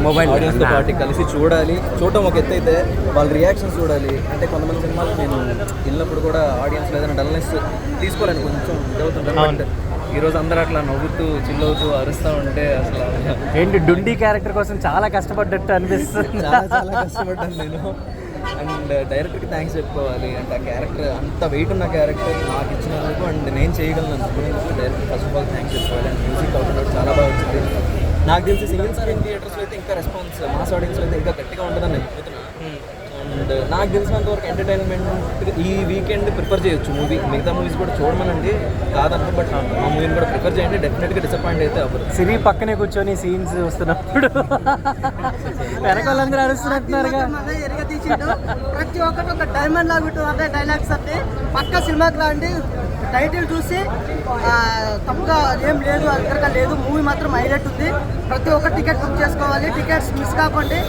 Mobile ఆడియన్స్తో పాటు కలిసి చూడాలి. చూడటం ఒక ఎత్తు అయితే వాళ్ళ రియాక్షన్స్ చూడాలి. అంటే కొంతమంది సినిమాలు నేను వెళ్ళినప్పుడు కూడా ఆడియన్స్ ఏదైనా డల్నెస్ తీసుకోలేను, కొంచెం ఇదవుతుంటాను. బట్ ఈరోజు అందరూ అట్లా నవ్వుతూ చిల్లవుతూ అరుస్తూ ఉంటే అసలు ఏంటి డుండి క్యారెక్టర్ కోసం చాలా కష్టపడ్డట్టు అనిపిస్తుంది. చాలా చాలా కష్టపడ్డాను నేను. అండ్ డైరెక్టర్కి థ్యాంక్స్ చెప్పుకోవాలి. అంటే ఆ క్యారెక్టర్ అంత వెయిట్ ఉన్న క్యారెక్టర్ నాకు ఇచ్చినందుకు అండ్ నేను చేయగలను అనుకునేందుకు director first of all thanks చెప్పుకోవాలి. అండ్ మ్యూజిక్ అవుట్ చాలా బాగా వచ్చింది. నాకు తెలిసి సింగిల్ స్క్రీన్ థియేటర్స్లో అయితే ఇంకా రెస్పాన్స్, మాస్ ఆడియన్స్లో అయితే ఇంకా గట్టిగా ఉంటుందని నేను చెప్తున్నాను. అండ్ నాకు తెలిసినంత వరకు ఎంటర్టైన్మెంట్ ఈ వీకెండ్ ప్రిఫర్ చేయొచ్చు మూవీ. మిగతా మూవీస్ కూడా చూడమనండి కాదన్నా, బట్ ఆ మూవీని కూడా ప్రిఫర్ చేయండి. డెఫినెట్గా డిసప్పాయింట్ అయితే అవ్వరు. సిరి పక్కనే కూర్చొని సీన్స్ వస్తున్నప్పుడు వెనక వాళ్ళందరూ అరుస్తున్నట్టున్నారుగా. ప్రతి ఒక్కటి ఒక డైమండ్ లాగా ఉంటుంది డైలాగ్స్ అంటే పక్క సినిమాకి లాంటి టైటిల్ చూసి తప్పుగా ఏం లేదు, అక్కడిగా లేదు. మూవీ మాత్రం హైలైట్ ఉంది. ప్రతి ఒక్క టికెట్ బుక్ చేసుకోవాలి. టికెట్స్ మిస్ కాకండి.